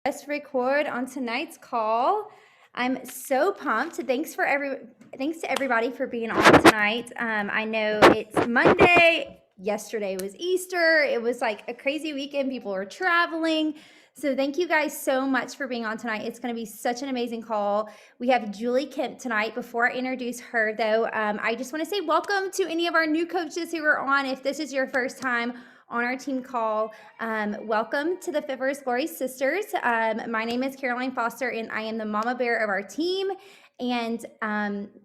Press record on tonight's call. I'm so pumped. Thanks to everybody for being on tonight. I know it's Monday. Yesterday was Easter. It was like a crazy weekend. People were traveling. So thank you guys so much for being on tonight. It's going to be such an amazing call. We have Julie Kemp tonight. Before I introduce her, though, I just want to say welcome to any of our new coaches who are on. If this is your first time on our team call, welcome to the Fit for His Glory Sisters. My name is Caroline Foster, and I am the mama bear of our team. And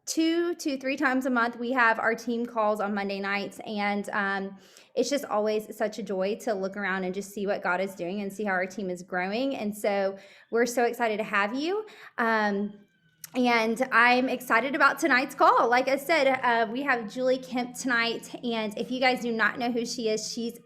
2 to 3 times a month, we have our team calls on Monday nights. And it's just always such a joy to look around and just see what God is doing and see how our team is growing. And so we're so excited to have you. And I'm excited about tonight's call. Like I said, we have Julie Kemp tonight. And if you guys do not know who she is, she's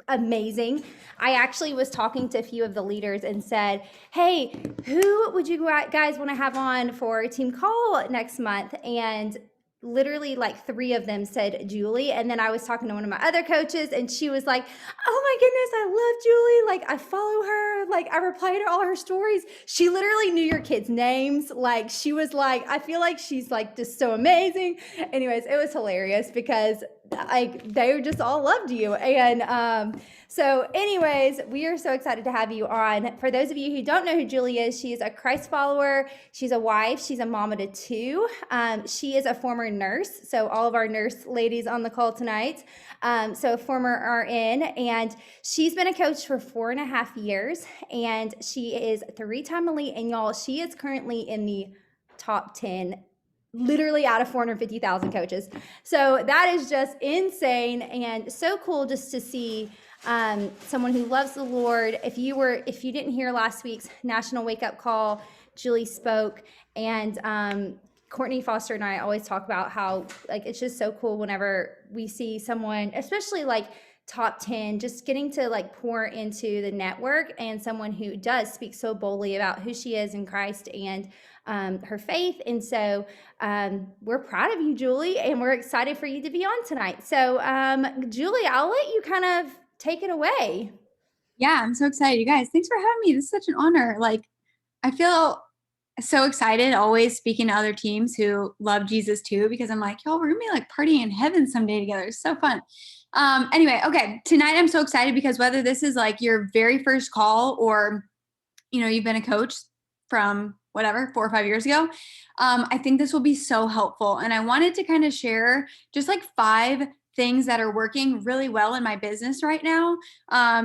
amazing. I actually was talking to a few of the leaders and said, hey, who would you guys want to have on for a team call next month? And literally like 3 of them said Julie. And then I was talking to one of my other coaches and she was like, oh my goodness, I love Julie. Like I follow her. Like I reply to all her stories. She literally knew your kids' names. Like she was like, I feel like she's like just so amazing. Anyways, it was hilarious because like they just all loved you. And so anyways, we are so excited to have you on. For those of you who don't know who Julie is, she is a Christ follower. She's a wife. She's a mama to 2. She is a former nurse. So all of our nurse ladies on the call tonight. So former RN, and she's been a coach for 4.5 years, and she is 3-time elite. And y'all, she is currently in the top 10 literally out of 450,000 coaches. So that is just insane and so cool just to see someone who loves the Lord. If you didn't hear last week's National Wake Up Call, Julie spoke, and Courtney Foster and I always talk about how like it's just so cool whenever we see someone, especially like top 10, just getting to like pour into the network, and someone who does speak so boldly about who she is in Christ and her faith. And so we're proud of you, Julie, and we're excited for you to be on tonight. So Julie, I'll let you kind of take it away. Yeah, I'm so excited. You guys, thanks for having me. This is such an honor. Like, I feel so excited always speaking to other teams who love Jesus too, because I'm like, y'all, we're gonna be like partying in heaven someday together. It's so fun. Anyway, okay, tonight I'm so excited because whether this is like your very first call or, you've been a coach from whatever, 4 or 5 years ago, I think this will be so helpful. And I wanted to kind of share just like 5 things that are working really well in my business right now.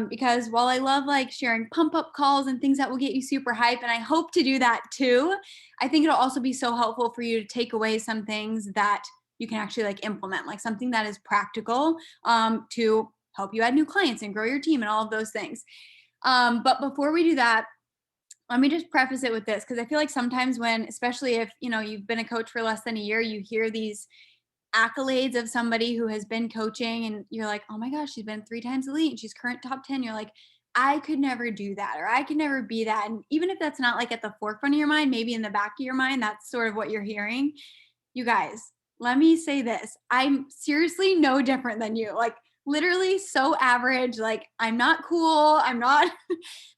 Because while I love like sharing pump up calls and things that will get you super hype, and I hope to do that too, I think it'll also be so helpful for you to take away some things that you can actually like implement, like something that is practical to help you add new clients and grow your team and all of those things. But before we do that, let me just preface it with this, because I feel like sometimes when, especially if, you've been a coach for less than a year, you hear these accolades of somebody who has been coaching and you're like, oh my gosh, she's been 3 times elite and she's current top 10. You're like, I could never do that, or I could never be that. And even if that's not like at the forefront of your mind, maybe in the back of your mind, that's sort of what you're hearing. You guys, let me say this. I'm seriously no different than you. Like literally so average. Like I'm not cool. I'm not,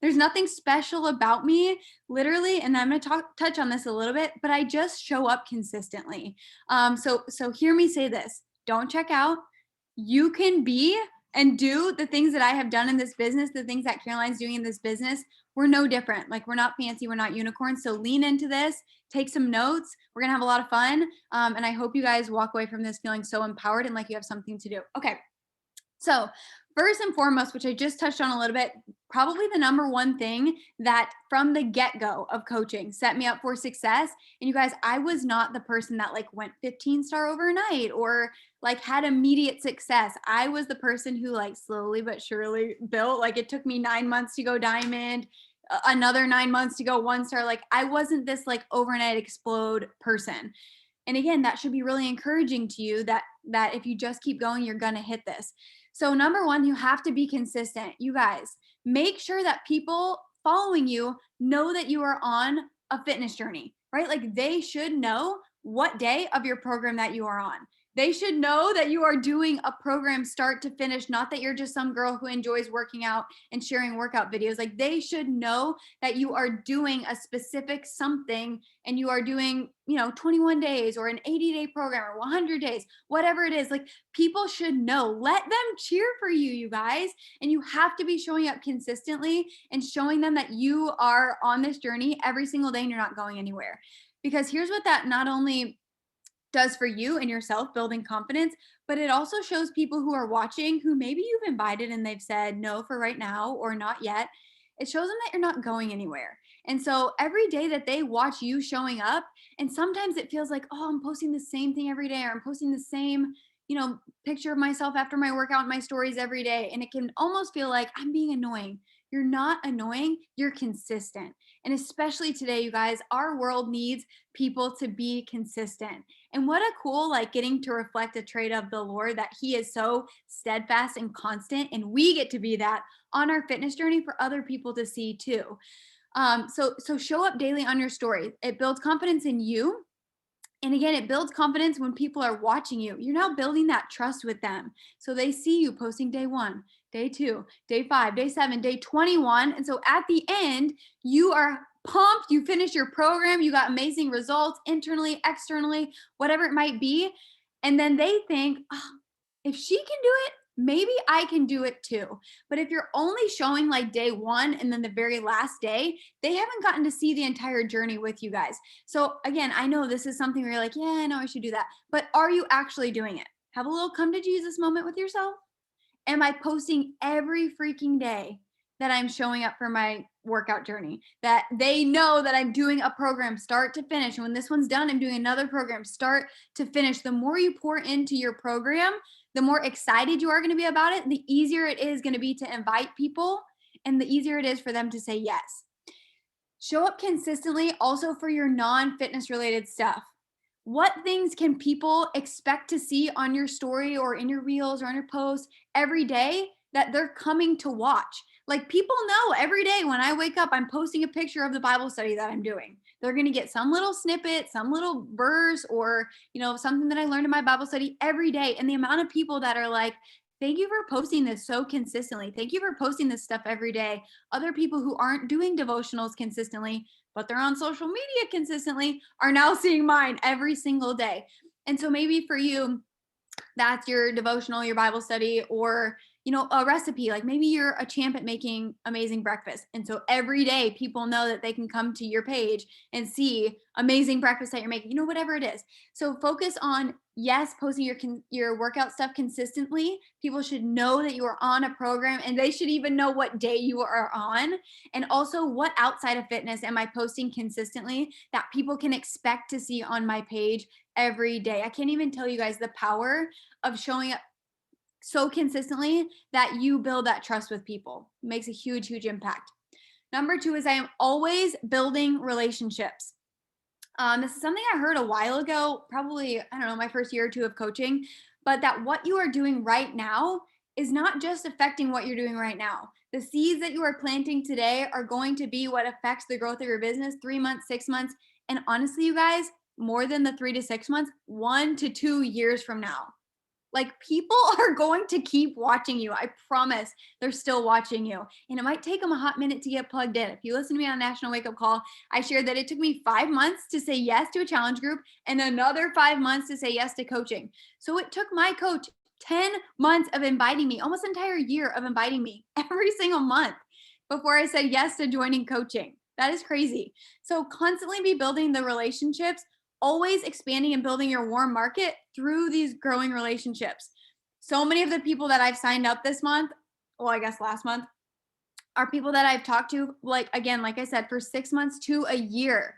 there's nothing special about me literally. And I'm going to touch on this a little bit, but I just show up consistently. So hear me say this. Don't check out. You can be and do the things that I have done in this business, the things that Caroline's doing in this business. We're no different. Like we're not fancy. We're not unicorns. So lean into this, take some notes. We're going to have a lot of fun. And I hope you guys walk away from this feeling so empowered and like you have something to do. Okay. So first and foremost, which I just touched on a little bit, probably the number one thing that from the get-go of coaching set me up for success. And you guys, I was not the person that like went 15-star overnight or like had immediate success. I was the person who like slowly but surely built. Like it took me 9 months to go diamond, another 9 months to go 1-star. Like I wasn't this like overnight explode person. And again, that should be really encouraging to you that if you just keep going, you're going to hit this. So number one, you have to be consistent. You guys, make sure that people following you know that you are on a fitness journey, right? Like they should know what day of your program that you are on. They should know that you are doing a program start to finish, not that you're just some girl who enjoys working out and sharing workout videos. Like, they should know that you are doing a specific something, and you are doing, 21 days or an 80-day program or 100 days, whatever it is. Like, people should know. Let them cheer for you, you guys. And you have to be showing up consistently and showing them that you are on this journey every single day and you're not going anywhere. Because here's what that not only does for you and yourself, building confidence, but it also shows people who are watching, who maybe you've invited and they've said no for right now or not yet. It shows them that you're not going anywhere. And so every day that they watch you showing up, and sometimes it feels like, oh, I'm posting the same thing every day, or I'm posting the same, picture of myself after my workout in my stories every day. And it can almost feel like I'm being annoying. You're not annoying, you're consistent. And especially today, you guys, our world needs people to be consistent. And what a cool, like, getting to reflect a trait of the Lord, that he is so steadfast and constant. And we get to be that on our fitness journey for other people to see too. So show up daily on your story. It builds confidence in you. And again, it builds confidence when people are watching you. You're now building that trust with them. So they see you posting day 1, day 2, day 5, day 7, day 21. And so at the end, you are pumped. You finish your program. You got amazing results internally, externally, whatever it might be. And then they think, oh, if she can do it, maybe I can do it too. But if you're only showing like day 1 and then the very last day, they haven't gotten to see the entire journey with you guys. So again, I know this is something where you're like, yeah, I know I should do that. But are you actually doing it? Have a little come to Jesus moment with yourself. Am I posting every freaking day that I'm showing up for my workout journey? That they know that I'm doing a program start to finish. And when this one's done, I'm doing another program start to finish. The more you pour into your program, the more excited you are going to be about it, the easier it is going to be to invite people, and the easier it is for them to say yes. Show up consistently also for your non-fitness related stuff. What things can people expect to see on your story or in your reels or on your posts every day that they're coming to watch? Like, people know every day when I wake up, I'm posting a picture of the Bible study that I'm doing. They're going to get some little snippet, some little verse, or, something that I learned in my Bible study every day. And the amount of people that are like, thank you for posting this so consistently. Thank you for posting this stuff every day. Other people who aren't doing devotionals consistently, but they're on social media consistently, are now seeing mine every single day. And so maybe for you, that's your devotional, your Bible study, or, a recipe. Like, maybe you're a champ at making amazing breakfast. And so every day people know that they can come to your page and see amazing breakfast that you're making, whatever it is. So focus on, yes, posting your workout stuff consistently. People should know that you are on a program, and they should even know what day you are on. And also, what outside of fitness am I posting consistently that people can expect to see on my page every day? I can't even tell you guys the power of showing up so consistently that you build that trust with people. It makes a huge, huge impact. Number 2 is I am always building relationships. This is something I heard a while ago, probably, I don't know, my first year or 2 of coaching, but that what you are doing right now is not just affecting what you're doing right now. The seeds that you are planting today are going to be what affects the growth of your business 3 months, 6 months, and honestly, you guys, more than the 3 to 6 months, 1 to 2 years from now. Like, people are going to keep watching you. I promise they're still watching you. And it might take them a hot minute to get plugged in. If you listen to me on National Wake Up Call, I shared that it took me 5 months to say yes to a challenge group and another 5 months to say yes to coaching. So it took my coach 10 months of inviting me, almost an entire year of inviting me every single month before I said yes to joining coaching. That is crazy. So constantly be building the relationships, always expanding and building your warm market through these growing relationships. So many of the people that I've signed up this month, well, I guess last month, are people that I've talked to, like I said, for 6 months to a year.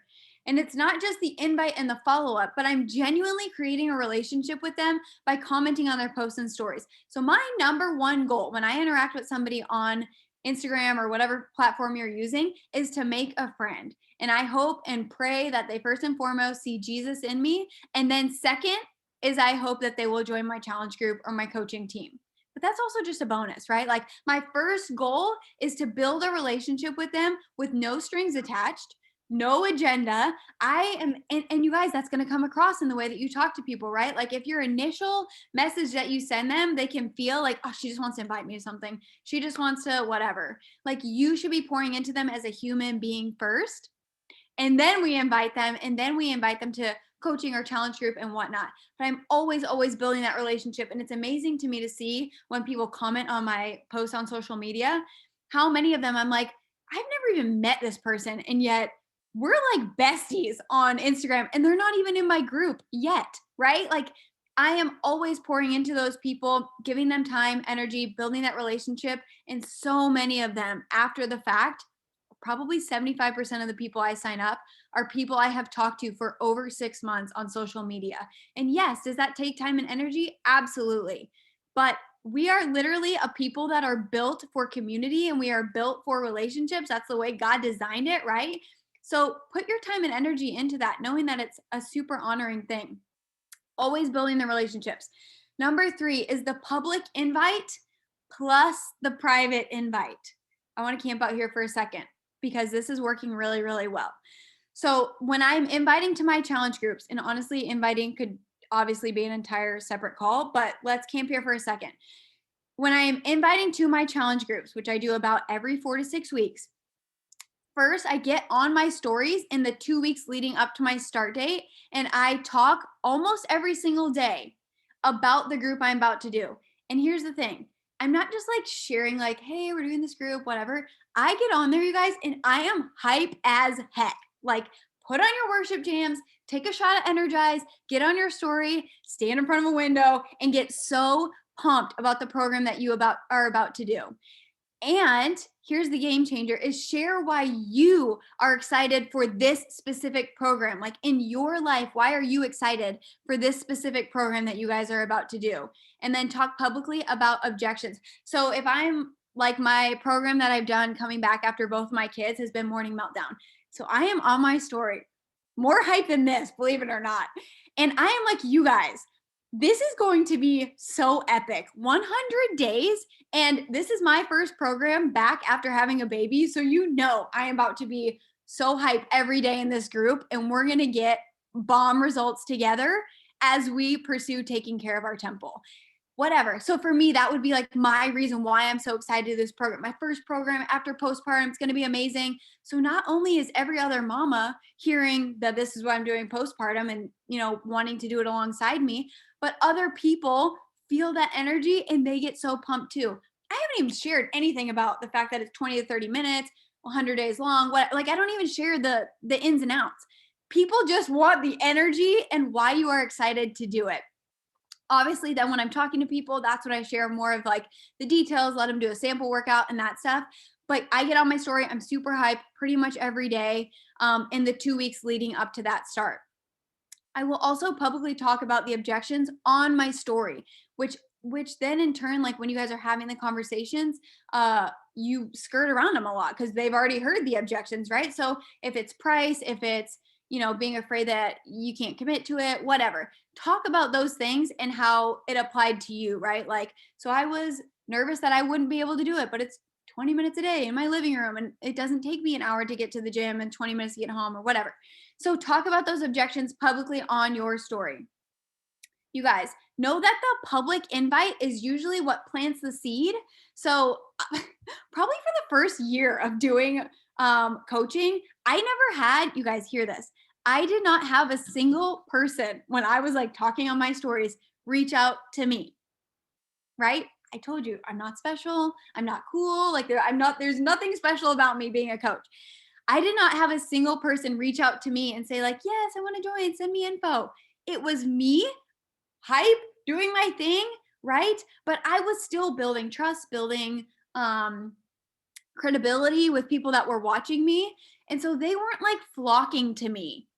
And it's not just the invite and the follow-up, but I'm genuinely creating a relationship with them by commenting on their posts and stories. So my number 1 goal when I interact with somebody on Instagram or whatever platform you're using is to make a friend. And I hope and pray that they first and foremost see Jesus in me. And then second is I hope that they will join my challenge group or my coaching team. But that's also just a bonus, right? Like, my first goal is to build a relationship with them with no strings attached, no agenda. And you guys, that's going to come across in the way that you talk to people, right? Like if your initial message that you send them, they can feel like, oh, she just wants to invite me to something. She just wants to whatever. Like you should be pouring into them as a human being first. And then we invite them, and then we invite them to coaching or challenge group and whatnot. But I'm always building that relationship. And it's amazing to me to see when people comment on my posts on social media, how many of them I'm like, I've never even met this person. And yet we're like besties on Instagram and they're not even in my group yet, right? Like I am always pouring into those people, giving them time, energy, building that relationship. And so many of them after the fact, probably 75% of the people I sign up are people I have talked to for over 6 months on social media. And yes, does that take time and energy? Absolutely. But we are literally a people that are built for community and we are built for relationships. That's the way God designed it, right? So put your time and energy into that, knowing that it's a super honoring thing. Always building the relationships. Number 3 is the public invite plus the private invite. I want to camp out here for a second because this is working really, really well. So when I'm inviting to my challenge groups, and honestly, inviting could obviously be an entire separate call, but let's camp here for a second. When I am inviting to my challenge groups, which I do about every 4 to 6 weeks, first I get on my stories in the 2 weeks leading up to my start date, and I talk almost every single day about the group I'm about to do. And here's the thing. I'm not just like sharing like, hey, we're doing this group, whatever. I get on there, you guys, and I am hype as heck. Like, put on your worship jams, take a shot of Energize, get on your story, stand in front of a window, and get so pumped about the program that you are about to do. And here's the game changer is share why you are excited for this specific program. Like in your life, why are you excited for this specific program that you guys are about to do? And then talk publicly about objections. So if I'm like my program that I've done coming back after both my kids has been Morning Meltdown. So I am on my story, more hype than this, believe it or not. And I am like, you guys, this is going to be so epic. 100 days. And this is my first program back after having a baby. So, you know, I am about to be so hyped every day in this group. And we're going to get bomb results together as we pursue taking care of our temple. Whatever. So for me, that would be like my reason why I'm so excited to do this program. My first program after postpartum, it's going to be amazing. So not only is every other mama hearing that this is what I'm doing postpartum and, you know, wanting to do it alongside me, but other people feel that energy and they get so pumped too. I haven't even shared anything about the fact that it's 20 to 30 minutes, 100 days long. Like I don't even share the ins and outs. People just want the energy and why you are excited to do it. Obviously, then when I'm talking to people, that's when I share more of like the details, let them do a sample workout and that stuff. But I get on my story. I'm super hyped pretty much every day in the 2 weeks leading up to that start. I will also publicly talk about the objections on my story, which then in turn, like when you guys are having the conversations, you skirt around them a lot because they've already heard the objections, right? So if it's price, if it's, you know, being afraid that you can't commit to it, whatever, talk about those things and how it applied to you, right? Like, so I was nervous that I wouldn't be able to do it, but it's 20 minutes a day in my living room and it doesn't take me an hour to get to the gym and 20 minutes to get home or whatever. So talk about those objections publicly on your story. You guys know that the public invite is usually what plants the seed. So probably for the first year of doing coaching, I never had, you guys hear this, I did not have a single person when I was like talking on my stories reach out to me, right? I told you I'm not special. I'm not cool. Like there's nothing special about me being a coach. I did not have a single person reach out to me and say like, yes, I want to join, send me info. It was me, hype, doing my thing, right? But I was still building trust, building credibility with people that were watching me. And so they weren't like flocking to me.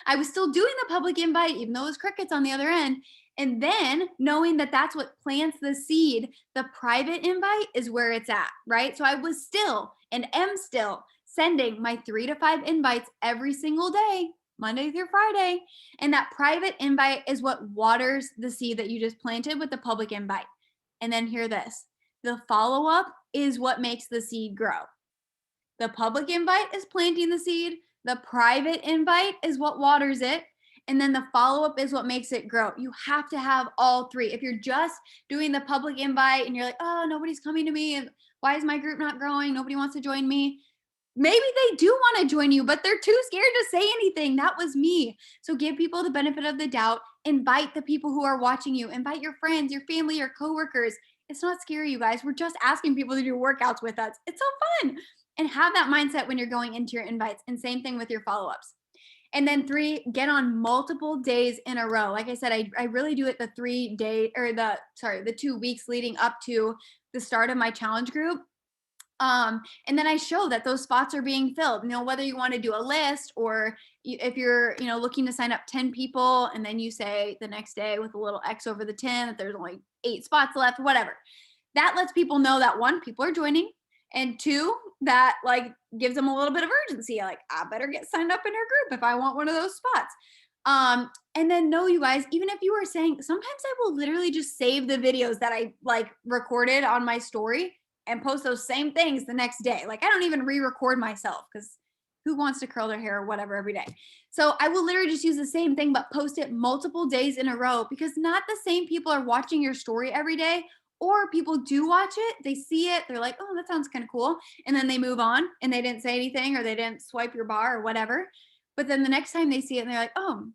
I was still doing the public invite, even though it was crickets on the other end. And then knowing that that's what plants the seed, the private invite is where it's at, right? So I was still and am still sending my 3 to 5 invites every single day, Monday through Friday. And that private invite is what waters the seed that you just planted with the public invite. And then hear this, the follow-up is what makes the seed grow. The public invite is planting the seed. The private invite is what waters it. And then the follow-up is what makes it grow. You have to have all three. If you're just doing the public invite and you're like, oh, nobody's coming to me, and why is my group not growing? Nobody wants to join me. Maybe they do want to join you, but they're too scared to say anything. That was me. So give people the benefit of the doubt. Invite the people who are watching you. Invite your friends, your family, your coworkers. It's not scary, you guys. We're just asking people to do workouts with us. It's so fun. And have that mindset when you're going into your invites. And same thing with your follow-ups. And then 3, get on multiple days in a row. Like I said, I really do it the 2 weeks leading up to the start of my challenge group. And then I show that those spots are being filled, whether you want to do a list or if you're, looking to sign up 10 people and then you say the next day with a little X over the 10 that there's only 8 spots left, whatever. That lets people know that 1, people are joining, and 2, that like gives them a little bit of urgency. Like, I better get signed up in her group if I want one of those spots. And then no, you guys, even if you were saying, sometimes I will literally just save the videos that I like recorded on my story and post those same things the next day. Like, I don't even re-record myself because who wants to curl their hair or whatever every day? So I will literally just use the same thing, but post it multiple days in a row, because not the same people are watching your story every day, or people do watch it, they see it, they're like, oh, that sounds kind of cool. And then they move on and they didn't say anything or they didn't swipe your bar or whatever. But then the next time they see it and they're like, oh,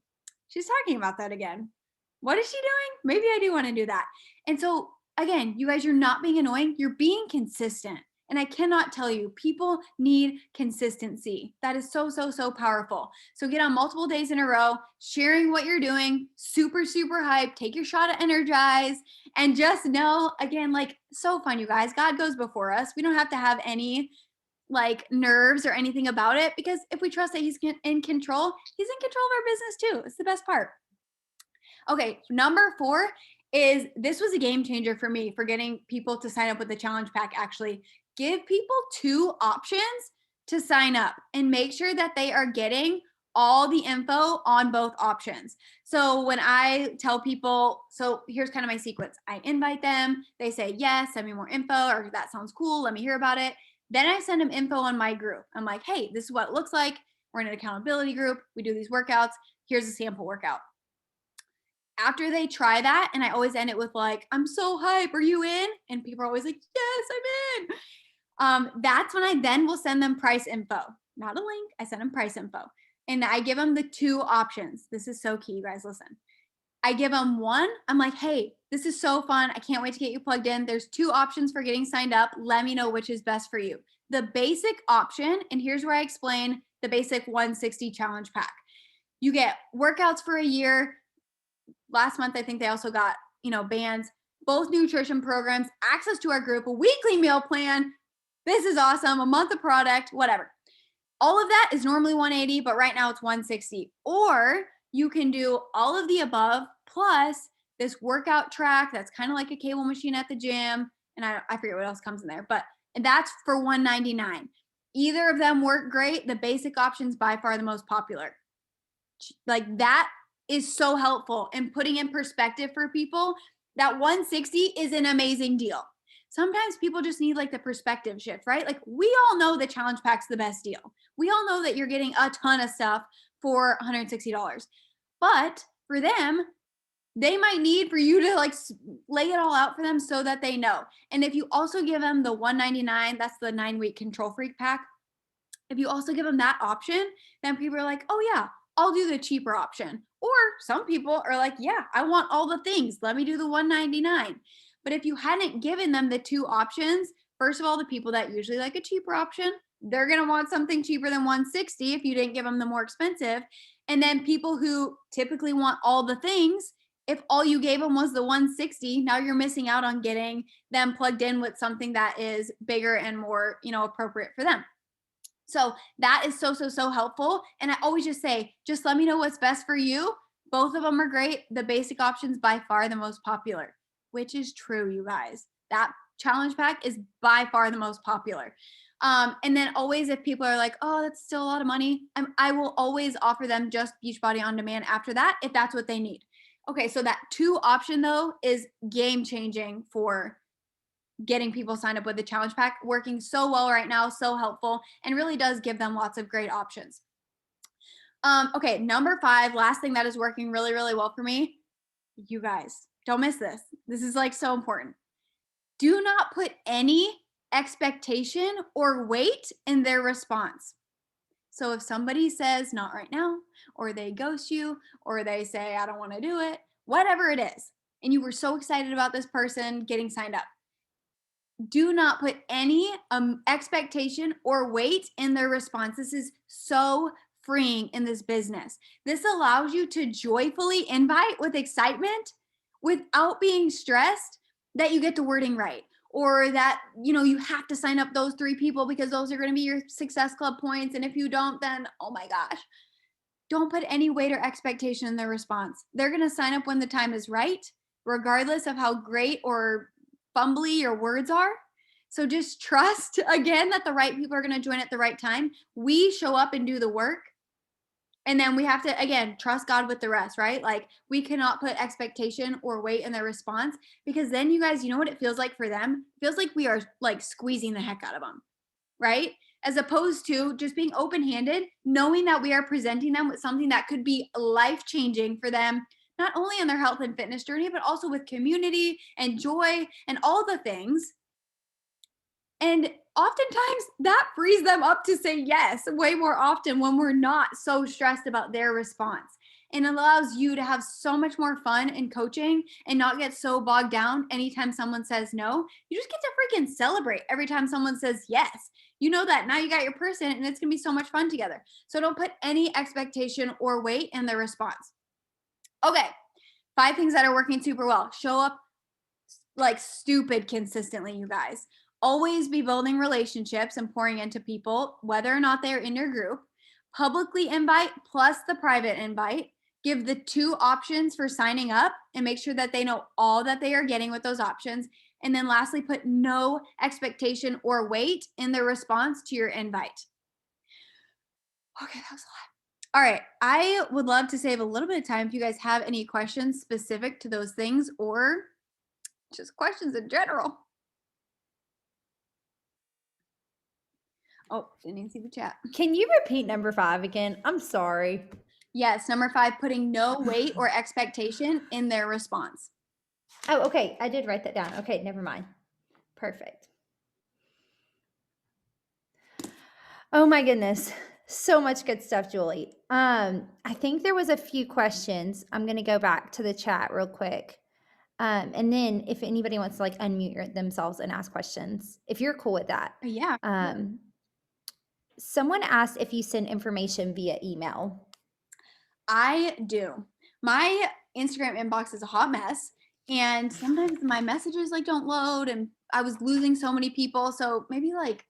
she's talking about that again. What is she doing? Maybe I do want to do that. And so again, you guys, you're not being annoying, you're being consistent. And I cannot tell you, people need consistency. That is so, so, so powerful. So get on multiple days in a row, sharing what you're doing, super, super hype, take your shot at Energize, and just know, again, like, so fun, you guys. God goes before us. We don't have to have any like nerves or anything about it, because if we trust that he's in control, he's in control of our business too. It's the best part. Okay, number 4 is, this was a game changer for me for getting people to sign up with the challenge pack. Actually, give people 2 options to sign up and make sure that they are getting all the info on both options. So when I tell people, so here's kind of my sequence. I invite them, they say, yes, send me more info, or that sounds cool, let me hear about it. Then I send them info on my group. I'm like, hey, this is what it looks like. We're in an accountability group. We do these workouts. Here's a sample workout. After they try that, and I always end it with like, I'm so hype, are you in? And people are always like, yes, I'm in. That's when I then will send them price info, not a link. I send them price info, and I give them the 2 options. This is so key, you guys, listen. I give them 1, I'm like, hey, this is so fun. I can't wait to get you plugged in. There's 2 options for getting signed up. Let me know which is best for you. The basic option, and here's where I explain the basic 160 challenge pack. You get workouts for a year. Last month, I think they also got, bands, both nutrition programs, access to our group, a weekly meal plan. This is awesome. A month of product, whatever. All of that is normally 180, but right now it's 160. Or you can do all of the above plus this workout track that's kind of like a cable machine at the gym. And I forget what else comes in there, but that's for $199. Either of them work great. The basic option's by far the most popular. Like, that is so helpful in putting in perspective for people that 160 is an amazing deal. Sometimes people just need like the perspective shift, right? Like, we all know the challenge pack's the best deal. We all know that you're getting a ton of stuff for $160. But for them, they might need for you to like lay it all out for them so that they know. And if you also give them the $199, that's the 9-week control freak pack. If you also give them that option, then people are like, oh yeah, I'll do the cheaper option. Or some people are like, yeah, I want all the things. Let me do the $199. But if you hadn't given them the 2 options, first of all, the people that usually like a cheaper option, they're going to want something cheaper than 160 if you didn't give them the more expensive. And then people who typically want all the things, if all you gave them was the 160, now you're missing out on getting them plugged in with something that is bigger and more, appropriate for them. So that is so, so, so helpful. And I always just say, just let me know what's best for you. Both of them are great. The basic option's by far the most popular, which is true, you guys. That challenge pack is by far the most popular. And then always, if people are like, oh, that's still a lot of money, I will always offer them just Beachbody On Demand after that, if that's what they need. Okay, so that 2 option though is game changing for getting people signed up with the challenge pack, working so well right now, so helpful, and really does give them lots of great options. Okay, number 5, last thing that is working really, really well for me. You guys, don't miss this. This is like so important. Do not put any expectation or weight in their response. So if somebody says not right now, or they ghost you, or they say I don't want to do it, whatever it is, and you were so excited about this person getting signed up, do not put any expectation or weight in their response. This is so freeing in this business. This allows you to joyfully invite with excitement without being stressed that you get the wording right, or that you have to sign up those 3 people because those are going to be your success club points, and if you don't, then oh my gosh. Don't put any weight or expectation in their response. They're going to sign up when the time is right, regardless of how great or fumbly your words are. So just trust again that the right people are going to join at the right time. We show up and do the work. And then we have to, again, trust God with the rest, right? Like we cannot put expectation or weight in their response, because then you guys, you know what it feels like for them? It feels like we are like squeezing the heck out of them, right? As opposed to just being open-handed, knowing that we are presenting them with something that could be life-changing for them, not only in their health and fitness journey, but also with community and joy and all the things. And oftentimes that frees them up to say yes way more often when we're not so stressed about their response. And it allows you to have so much more fun in coaching and not get so bogged down anytime someone says no. You just get to freaking celebrate every time someone says yes. You know that now you got your person and it's going to be so much fun together. So don't put any expectation or weight in their response. Okay, 5 things that are working super well. Show up like stupid consistently, you guys. Always be building relationships and pouring into people, whether or not they're in your group. Publicly invite plus the private invite. Give the 2 options for signing up and make sure that they know all that they are getting with those options. And then lastly, put no expectation or weight in their response to your invite. Okay, that was a lot. All right, I would love to save a little bit of time if you guys have any questions specific to those things or just questions in general. Oh, didn't even see the chat. Can you repeat number 5 again? I'm sorry. Yes, number 5, putting no weight or expectation in their response. Oh, okay. I did write that down. Okay, never mind. Perfect. Oh my goodness. So much good stuff, Julie. I think there was a few questions. I'm going to go back to the chat real quick. And then if anybody wants to like unmute themselves and ask questions, if you're cool with that. Yeah. Someone asked if you send information via email. I do. My Instagram inbox is a hot mess, and sometimes my messages like don't load, and I was losing so many people. So maybe like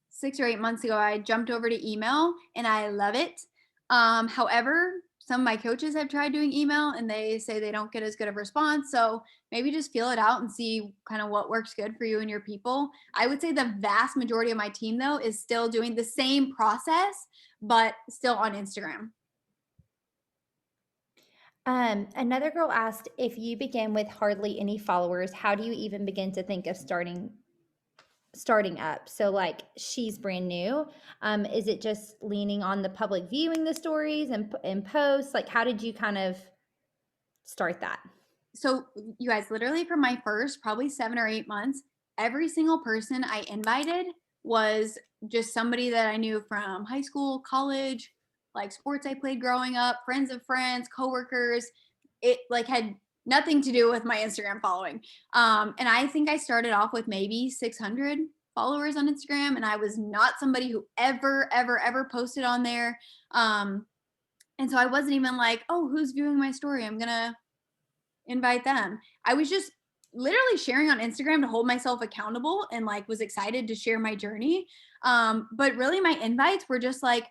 6 or 8 months ago, I jumped over to email, and I love it. However, some of my coaches have tried doing email and they say they don't get as good of response. So maybe just feel it out and see kind of what works good for you and your people. I would say the vast majority of my team, though, is still doing the same process, but still on Instagram. Another girl asked, if you begin with hardly any followers, how do you even begin to think of starting up? So like she's brand new. Is it just leaning on the public viewing the stories and posts? Like how did you kind of start that? So you guys, literally for my first probably 7 or 8 months, every single person I invited was just somebody that I knew from high school, college, like sports I played growing up, friends of friends, coworkers. It like had nothing to do with my Instagram following. And I think I started off with maybe 600 followers on Instagram, and I was not somebody who ever posted on there. And so I wasn't even like, oh, who's viewing my story? I'm gonna invite them. I was just literally sharing on Instagram to hold myself accountable and like was excited to share my journey. But really my invites were just like,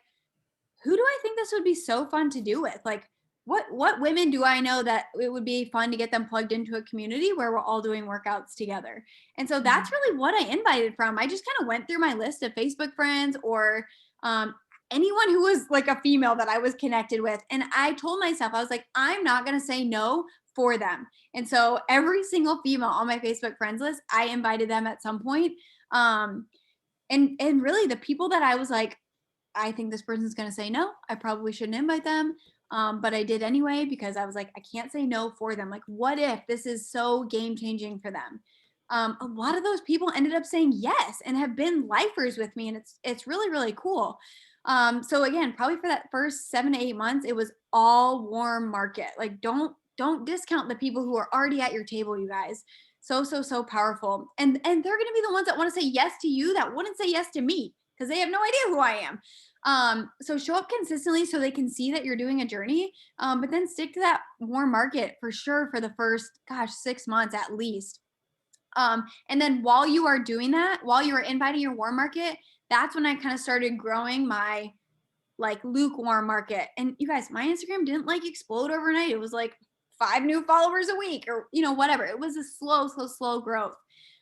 who do I think this would be so fun to do with? Like what women do I know that it would be fun to get them plugged into a community where we're all doing workouts together? And so that's really what I invited from. I just kind of went through my list of Facebook friends or anyone who was like a female that I was connected with. And I told myself, I was like, I'm not going to say no for them. And so every single female on my Facebook friends list, I invited them at some point. And really the people that I was like, I think this person's going to say no. I probably shouldn't invite them. But I did anyway because I was like, I can't say no for them. Like, what if this is so game changing for them? A lot of those people ended up saying yes and have been lifers with me, and it's really really cool. So again, probably for that first 7 to 8 months, it was all warm market. Like, don't discount the people who are already at your table, you guys. So powerful, and they're gonna be the ones that want to say yes to you that wouldn't say yes to me because they have no idea who I am. So show up consistently so they can see that you're doing a journey, but then stick to that warm market for sure for the first, 6 months at least. And then while you are doing that, while you are inviting your warm market, that's when I kind of started growing my like lukewarm market. And you guys, my Instagram didn't like explode overnight. It was like 5 new followers a week or, whatever. It was a slow growth.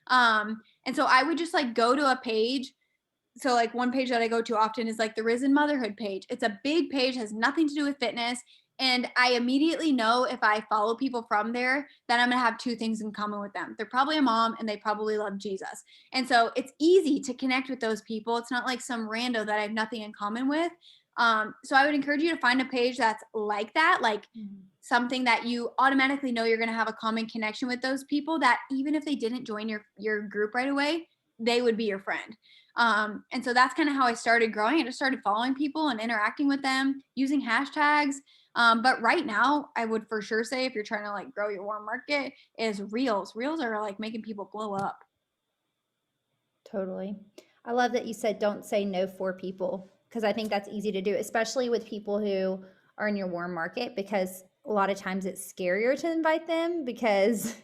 And so I would just like go to a page. So like one page that I go to often is like the Risen Motherhood page. It's a big page, has nothing to do with fitness. And I immediately know if I follow people from there, that I'm going to have two things in common with them. They're probably a mom and they probably love Jesus. And so it's easy to connect with those people. It's not like some rando that I have nothing in common with. So I would encourage you to find a page that's like that, like something that you automatically know you're going to have a common connection with those people, that even if they didn't join your group right away, they would be your friend. And so that's kind of how I started growing. I just started following people and interacting with them using hashtags. But right now, I would for sure say if you're trying to like grow your warm market, is reels. Reels are like making people blow up. Totally. I love that you said don't say no for people, because I think that's easy to do, especially with people who are in your warm market, because a lot of times it's scarier to invite them because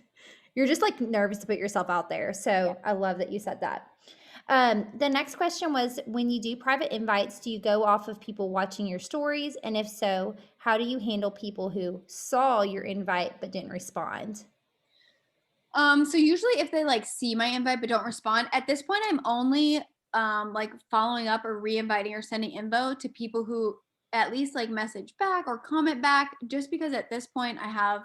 you're just like nervous to put yourself out there. So I love that you said that. The next question was, when you do private invites, do you go off of people watching your stories? And if so, how do you handle people who saw your invite but didn't respond? So usually if they like see my invite but don't respond, at this point I'm only like following up or re-inviting or sending info to people who at least like message back or comment back, just because at this point I have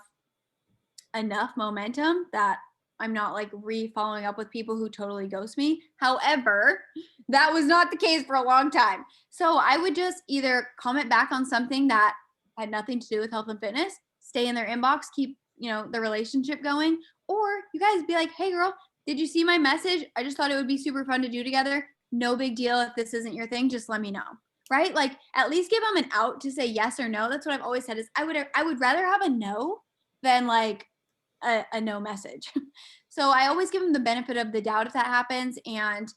enough momentum that I'm not like re-following up with people who totally ghost me. However, that was not the case for a long time. So I would just either comment back on something that had nothing to do with health and fitness, stay in their inbox, keep, the relationship going, or you guys be like, "Hey girl, did you see my message? I just thought it would be super fun to do together. No big deal if this isn't your thing, just let me know." Right? Like at least give them an out to say yes or no. That's what I've always said, is I would rather have a no than like a no message. So I always give them the benefit of the doubt if that happens. And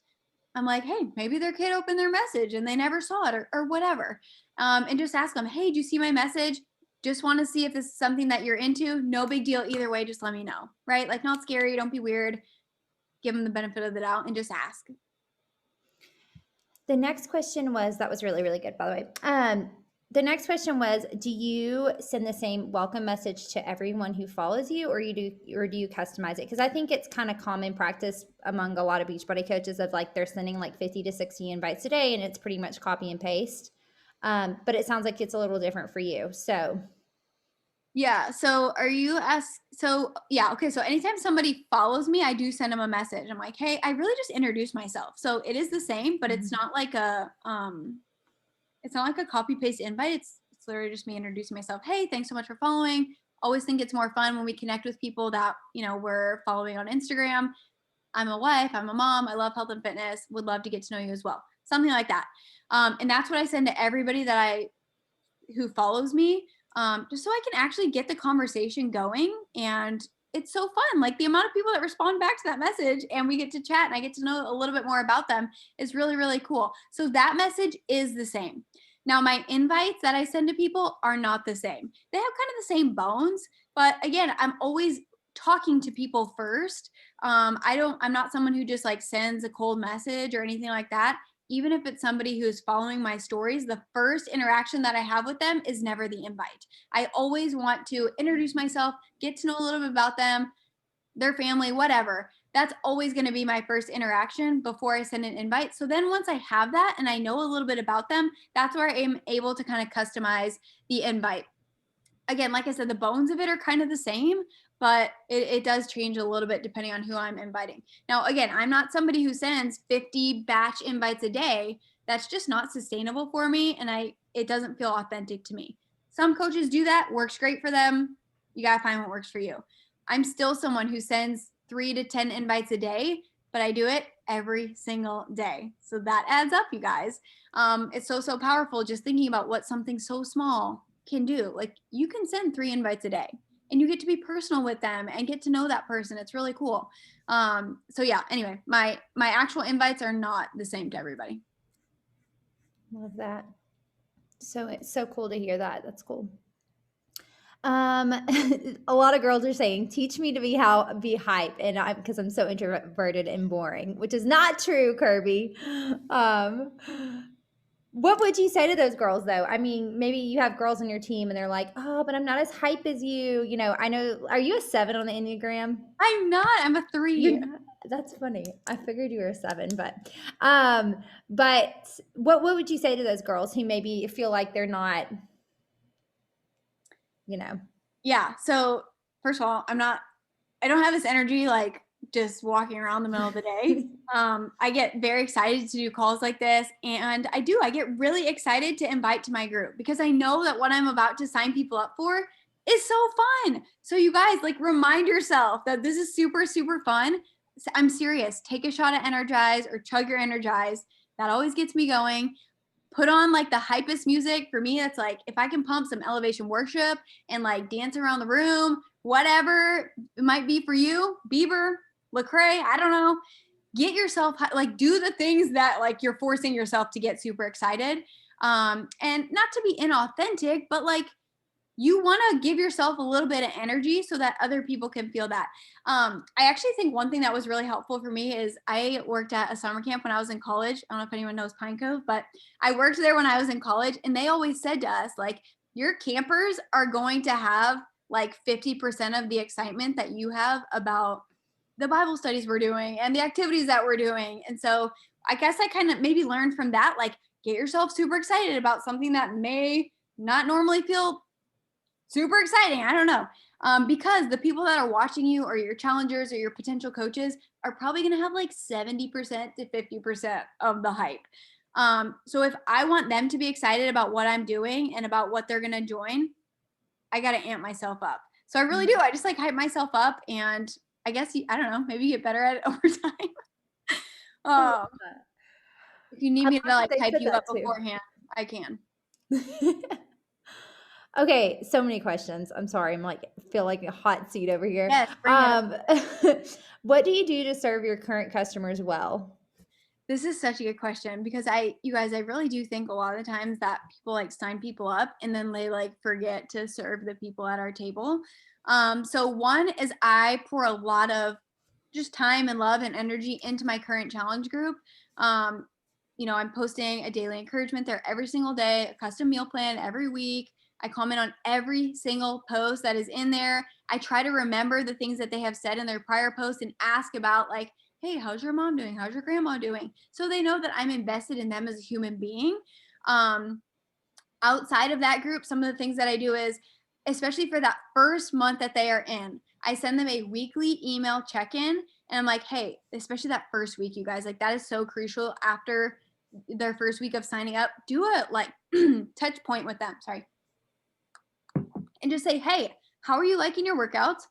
I'm like, hey, maybe their kid opened their message and they never saw it, or whatever. And just ask them, hey, do you see my message? Just want to see if this is something that you're into. No big deal either way. Just let me know. Right? Like, not scary. Don't be weird. Give them the benefit of the doubt and just ask. The next question was, that was really, really good, by the way. The next question was, do you send the same welcome message to everyone who follows you, or do you customize it? Because I think it's kind of common practice among a lot of Beachbody coaches of like they're sending like 50 to 60 invites a day, and it's pretty much copy and paste. But it sounds like it's a little different for you. So Yeah. So are you yeah. Okay. So anytime somebody follows me, I do send them a message. I'm like, hey, I really just introduced myself. So it is the same, but it's not like a copy paste invite. It's literally just me introducing myself. Hey, thanks so much for following. Always think it's more fun when we connect with people that, we're following on Instagram. I'm a wife, I'm a mom, I love health and fitness, would love to get to know you as well. Something like that. And that's what I send to everybody who follows me, just so I can actually get the conversation going. And it's so fun. Like the amount of people that respond back to that message and we get to chat and I get to know a little bit more about them is really, really cool. So that message is the same. Now, my invites that I send to people are not the same. They have kind of the same bones, but again, I'm always talking to people first. I'm not someone who just like sends a cold message or anything like that. Even if it's somebody who's following my stories, the first interaction that I have with them is never the invite. I always want to introduce myself, get to know a little bit about them, their family, whatever. That's always going to be my first interaction before I send an invite. So then once I have that and I know a little bit about them, that's where I am able to kind of customize the invite. Again, like I said, the bones of it are kind of the same, but it does change a little bit depending on who I'm inviting. Now, again, I'm not somebody who sends 50 batch invites a day. That's just not sustainable for me, and it doesn't feel authentic to me. Some coaches do that, works great for them. You got to find what works for you. I'm still someone who sends 3 to 10 invites a day, but I do it every single day. So that adds up, you guys. It's so powerful just thinking about what something so small can do. Like, you can send 3 invites a day and you get to be personal with them and get to know that person. It's really cool. So yeah, anyway, my actual invites are not the same to everybody. Love that. So it's so cool to hear that. That's cool. A lot of girls are saying, "Teach me to be hype," and I'm because I'm so introverted and boring, which is not true, Kirby. Um, what would you say to those girls, though? I mean, maybe you have girls on your team, and they're like, "Oh, but I'm not as hype as you." You know, I know. Are you a 7 on the Enneagram? I'm not. I'm a 3. You're not. That's funny. I figured you were a 7, um, but what would you say to those girls who maybe feel like they're not, you know? Yeah. So first of all, I don't have this energy like just walking around the middle of the day. I get very excited to do calls like this, and I get really excited to invite to my group because I know that what I'm about to sign people up for is so fun. So you guys, like, remind yourself that this is super fun. I'm serious. Take a shot at Energize or chug your Energize. That always gets me going. Put on like the hypest music. For me, that's like if I can pump some elevation worship and like dance around the room, whatever it might be for you, Bieber, Lecrae, I don't know. Get yourself, like, do the things that like you're forcing yourself to get super excited. And not to be inauthentic, but like, you want to give yourself a little bit of energy so that other people can feel that. I actually think one thing that was really helpful for me is I worked at a summer camp when I was in college. I don't know if anyone knows Pine Cove, but I worked there when I was in college, and they always said to us, like, your campers are going to have like 50% of the excitement that you have about the Bible studies we're doing and the activities that we're doing. And so I guess I kind of maybe learned from that, like, get yourself super excited about something that may not normally feel super exciting. I don't know. Because the people that are watching you or your challengers or your potential coaches are probably going to have like 70% to 50% of the hype. So if I want them to be excited about what I'm doing and about what they're going to join, I got to amp myself up. So I really do. I just like hype myself up, and I guess I don't know, maybe get better at it over time. I love um, if you need I me to love that like they hype said you up that too. beforehand, I can. Okay, so many questions. I'm sorry. I'm like feel like a hot seat over here. Yes, bring it. What do you do to serve your current customers well? This is such a good question because you guys, I really do think a lot of the times that people like sign people up and then they like forget to serve the people at our table. So one is I pour a lot of just time and love and energy into my current challenge group. Um, I'm posting a daily encouragement there every single day, a custom meal plan every week. I comment on every single post that is in there. I try to remember the things that they have said in their prior posts and ask about, like, hey, how's your mom doing? How's your grandma doing? So they know that I'm invested in them as a human being. Um, Outside of that group, some of the things that I do is, especially for that first month that they are in, I send them a weekly email check-in, and I'm like, hey, especially that first week, you guys, like, that is so crucial. After their first week of signing up, do a like touch point with them. Sorry. And just say, hey, how are you liking your workouts?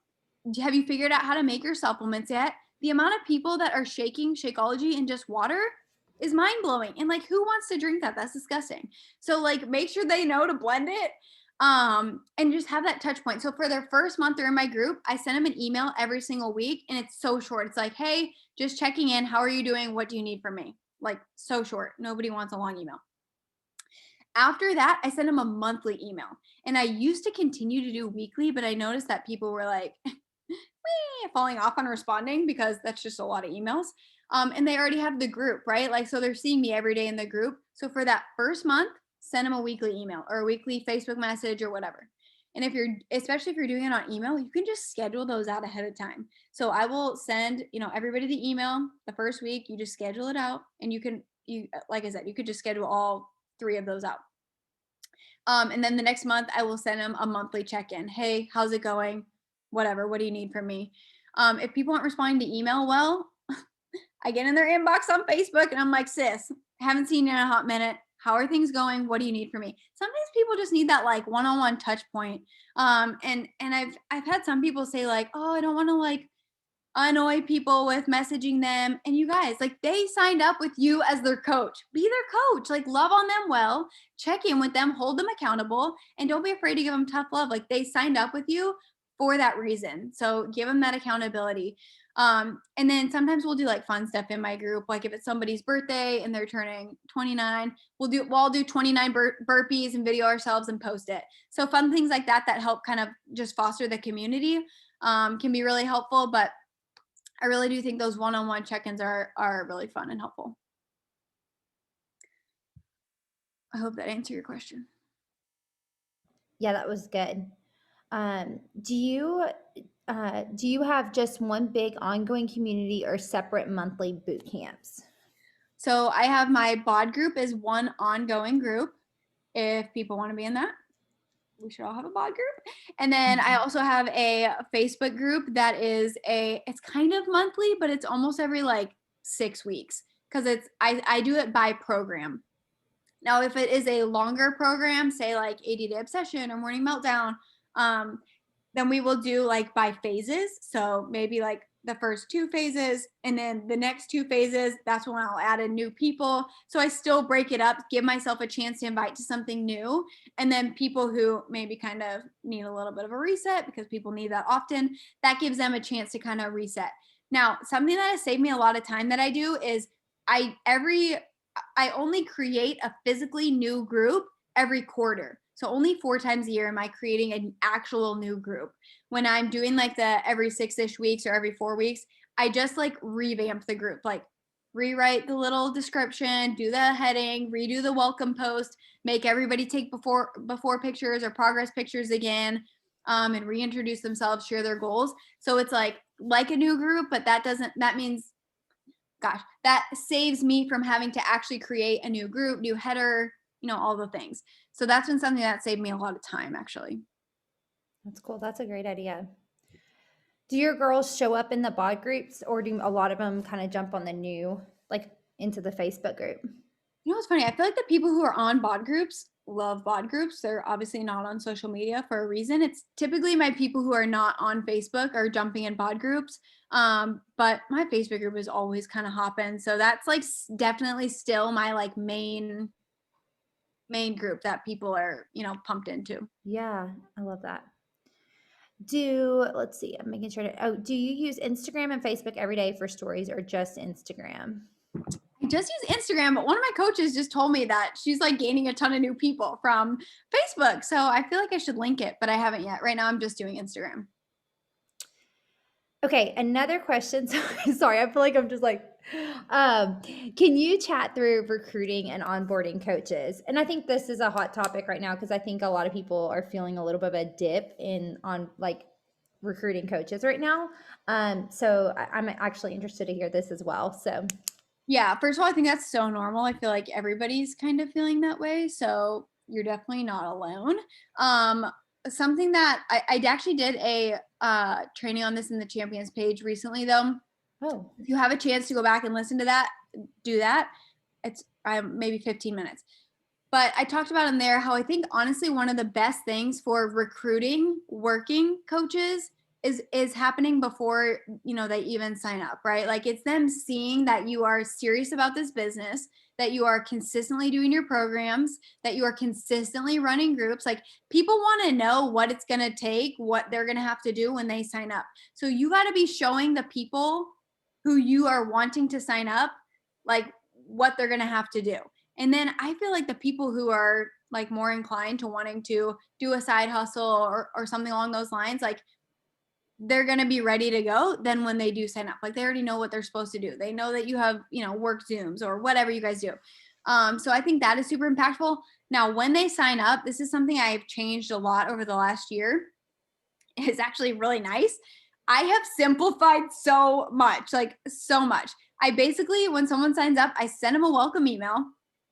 Have you figured out how to make your supplements yet? The amount of people that are shaking Shakeology in just water is mind blowing. And like, who wants to drink that? That's disgusting. So like, make sure they know to blend it. And just have that touch point. So for their first month they're in my group, I send them an email every single week, and it's so short. It's like, hey, just checking in. How are you doing? What do you need from me? Like, so short. Nobody wants a long email. After that, I send them a monthly email. And I used to continue to do weekly, but I noticed that people were like falling off on responding because that's just a lot of emails. And they already have the group, right? Like, so they're seeing me every day in the group. So for that first month, send them a weekly email or a weekly Facebook message or whatever. And especially if you're doing it on email, you can just schedule those out ahead of time. So I will send, everybody the email the first week. You just schedule it out, and like I said, you could just schedule all 3 of those out. And then the next month, I will send them a monthly check-in. Hey, how's it going? Whatever. What do you need from me? If people aren't responding to email well, I get in their inbox on Facebook and I'm like, sis, haven't seen you in a hot minute. How are things going? What do you need from me? Sometimes people just need that like one-on-one touch point. And I've had some people say like, oh, I don't want to like annoy people with messaging them. And you guys, like they signed up with you as their coach. Be their coach. Like love on them well, check in with them, hold them accountable, and don't be afraid to give them tough love. Like they signed up with you for that reason. So give them that accountability. And then sometimes we'll do like fun stuff in my group. Like if it's somebody's birthday and they're turning 29, we'll all do 29 burpees and video ourselves and post it. So fun things like that that help kind of just foster the community can be really helpful. But I really do think those one-on-one check-ins are really fun and helpful. I hope that answered your question. Yeah, that was good. Do you have just one big ongoing community or separate monthly boot camps? So I have my bod group is one ongoing group. If people want to be in that, we should all have a bod group. And then I also have a Facebook group that is it's kind of monthly, but it's almost every like 6 weeks because I do it by program. Now, if it is a longer program, say like 80-day obsession or morning meltdown, then we will do like by phases. So maybe like the first 2 phases and then the next 2 phases, that's when I'll add in new people. So I still break it up, give myself a chance to invite to something new. And then people who maybe kind of need a little bit of a reset because people need that often, that gives them a chance to kind of reset. Now, something that has saved me a lot of time that I do is I only create a physically new group every quarter. So only 4 times a year am I creating an actual new group. When I'm doing like the every 6-ish weeks or every 4 weeks, I just like revamp the group, like rewrite the little description, do the heading, redo the welcome post, make everybody take before pictures or progress pictures again, and reintroduce themselves, share their goals. So it's like a new group, but that means that saves me from having to actually create a new group, new header, all the things. So that's been something that saved me a lot of time, actually. That's cool. That's a great idea. Do your girls show up in the bod groups, or do a lot of them kind of jump on the new, like into the Facebook group? What's funny? I feel like the people who are on bod groups love bod groups. They're obviously not on social media for a reason. It's typically my people who are not on Facebook are jumping in bod groups. But my Facebook group is always kind of hopping. So that's like definitely still my like main group that people are, pumped into. Yeah, I love that. Let's see, I'm making sure do you use Instagram and Facebook every day for stories or just Instagram? I just use Instagram, but one of my coaches just told me that she's like gaining a ton of new people from Facebook. So I feel like I should link it, but I haven't yet. Right now I'm just doing Instagram. Okay, another question. Sorry, I feel like I'm just like, can you chat through recruiting and onboarding coaches? And I think this is a hot topic right now because I think a lot of people are feeling a little bit of a dip on like recruiting coaches right now. So I'm actually interested to hear this as well. So yeah, first of all, I think that's so normal. I feel like everybody's kind of feeling that way. So you're definitely not alone. Something that I actually did a training on this in the Champions page recently, though. Oh, if you have a chance to go back and listen to that, do that. It's maybe 15 minutes. But I talked about in there how I think honestly one of the best things for recruiting working coaches is happening before they even sign up, right? Like it's them seeing that you are serious about this business, that you are consistently doing your programs, that you are consistently running groups. Like people want to know what it's going to take, what they're going to have to do when they sign up. So you got to be showing the people who you are wanting to sign up like what they're going to have to do. And then I feel like the people who are like more inclined to wanting to do a side hustle or something along those lines, like they're going to be ready to go then when they do sign up. Like they already know what they're supposed to do. They know that you have, work Zooms or whatever you guys do. So I think that is super impactful. Now, when they sign up, this is something I've changed a lot over the last year. It's actually really nice. I have simplified so much, like so much. I basically, when someone signs up, I send them a welcome email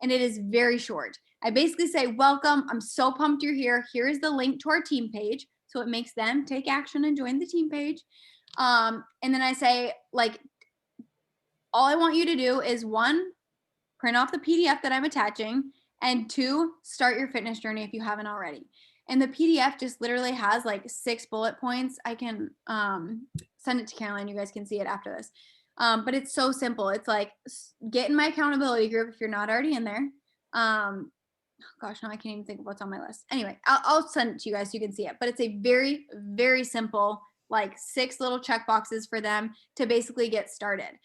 and it is very short. I basically say, welcome. I'm so pumped you're here. Here is the link to our team page. So it makes them take action and join the team page. And then I say, like, all I want you to do is 1, print off the PDF that I'm attaching, and 2, start your fitness journey if you haven't already. And the PDF just literally has like 6 bullet points. I can send it to Caroline. You guys can see it after this. But it's so simple. It's like, get in my accountability group if you're not already in there. Gosh, now I can't even think of what's on my list. Anyway, I'll send it to you guys so you can see it. But it's a very, very simple, like 6 little check boxes for them to basically get started.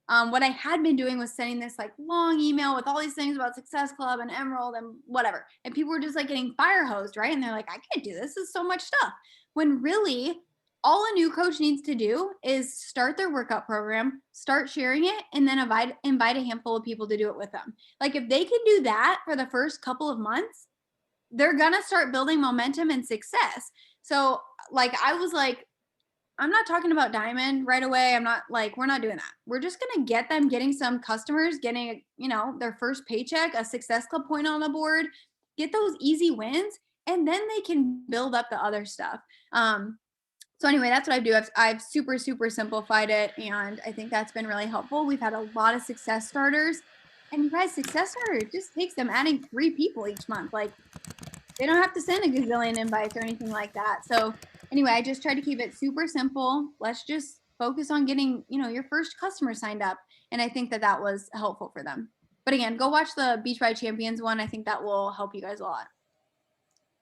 What I had been doing was sending this like long email with all these things about Success Club and Emerald and whatever. And people were just like getting fire hosed, right? And they're like, I can't do this. This is so much stuff. When really, all a new coach needs to do is start their workout program, start sharing it, and then invite a handful of people to do it with them. Like if they can do that for the first couple of months, they're gonna start building momentum and success. So like I was like, I'm not talking about diamond right away. I'm not like, we're not doing that. We're just going to get them getting some customers, getting, their first paycheck, a Success Club point on the board, get those easy wins, and then they can build up the other stuff. So anyway, that's what I do. I've super, super simplified it. And I think that's been really helpful. We've had a lot of success starters, and you guys, success starter, it just takes them adding 3 people each month. Like they don't have to send a gazillion invites or anything like that. So anyway, I just tried to keep it super simple. Let's just focus on getting, your first customer signed up. And I think that was helpful for them. But again, go watch the Beachbody Champions one. I think that will help you guys a lot.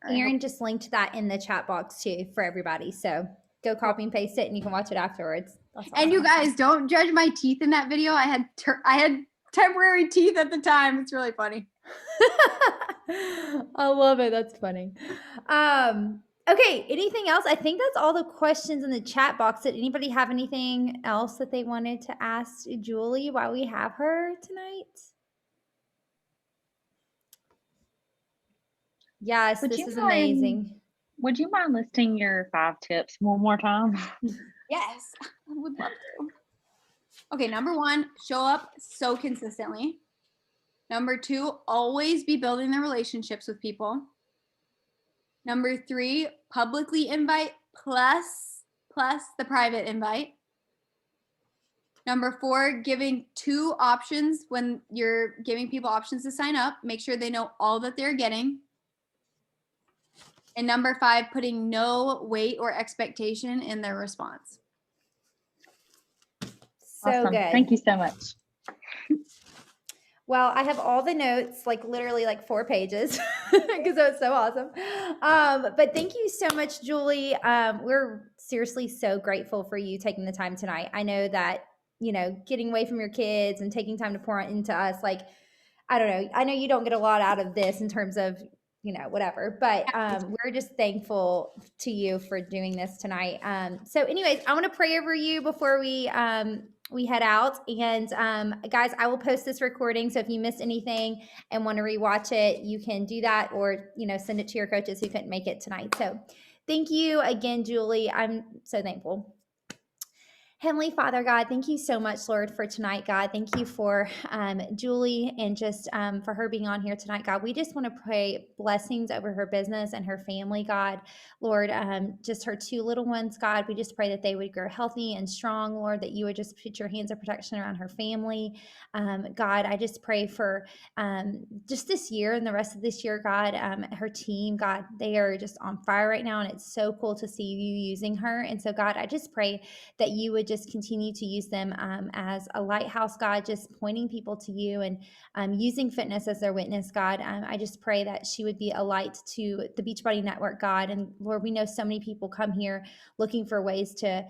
Aaron just linked that in the chat box too for everybody. So go copy and paste it and you can watch it afterwards. Awesome. And you guys don't judge my teeth in that video. I had temporary teeth at the time. It's really funny. I love it. That's funny. Okay. Anything else? I think that's all the questions in the chat box. Did anybody have anything else that they wanted to ask Julie while we have her tonight? Yes, this is amazing. Would you mind listing your 5 tips one more time? Yes, I would love to. Okay, number 1, show up so consistently. Number 2, always be building the relationships with people. Number 3, publicly invite plus the private invite. Number 4, giving 2 options when you're giving people options to sign up. Make sure they know all that they're getting. And number 5, putting no weight or expectation in their response. So awesome. good. Thank you so much. Well, I have all the notes, like literally like 4 pages because it was so awesome. But thank you so much, Julie. We're seriously so grateful for you taking the time tonight. I know that, getting away from your kids and taking time to pour into us, like, I don't know. I know you don't get a lot out of this in terms of, whatever, but we're just thankful to you for doing this tonight. So anyways, I want to pray over you before we head out. And guys, I will post this recording. So if you missed anything and want to rewatch it, you can do that or, send it to your coaches who couldn't make it tonight. So thank you again, Julie. I'm so thankful. Heavenly Father, God, thank you so much, Lord, for tonight, God. Thank you for Julie and just for her being on here tonight, God. We just want to pray blessings over her business and her family, God. Lord, just her 2 little ones, God. We just pray that they would grow healthy and strong, Lord, that you would just put your hands of protection around her family. God, I just pray for just this year and the rest of this year, God, her team, God, they are just on fire right now. And it's so cool to see you using her. And so, God, I just pray that you would just continue to use them as a lighthouse, God, just pointing people to you and using fitness as their witness, God. I just pray that she would be a light to the Beachbody Network, God. And Lord, we know so many people come here looking for ways to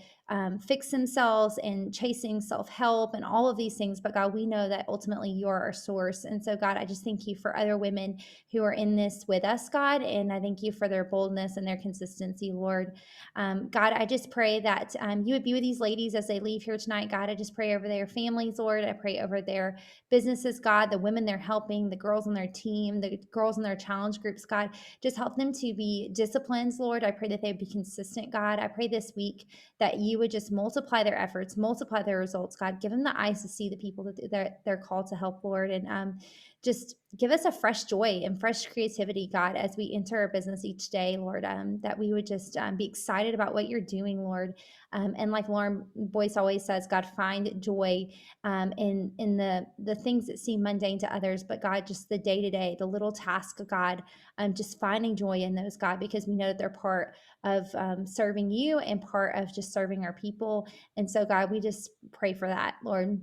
fix themselves and chasing self-help and all of these things. But God, we know that ultimately you're our source. And so, God, I just thank you for other women who are in this with us, God. And I thank you for their boldness and their consistency, Lord. God, I just pray that you would be with these ladies as they leave here tonight, God. I just pray over their families, Lord. I pray over their businesses, God, the women they're helping, the girls on their team, the girls in their challenge groups, God. Just help them to be disciplined, Lord. I pray that they would be consistent, God. I pray this week that you would just multiply their efforts, multiply their results, God. Give them the eyes to see the people that they're called to help, Lord. And just give us a fresh joy and fresh creativity, God, as we enter our business each day, Lord, that we would just be excited about what you're doing, Lord. And like Lauren Boyce always says, God, find joy in the things that seem mundane to others, but God, just the day to day, the little task of God, just finding joy in those, God, because we know that they're part of serving you and part of just serving our people. And so, God, we just pray for that, Lord.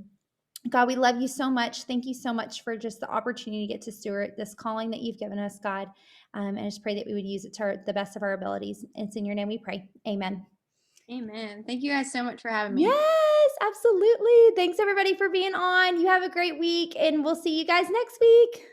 God, we love you so much. Thank you so much for just the opportunity to get to steward this calling that you've given us, God. And I just pray that we would use it to the best of our abilities. It's in your name we pray. Amen. Amen. Thank you guys so much for having me. Yes, absolutely. Thanks everybody for being on. You have a great week, and we'll see you guys next week.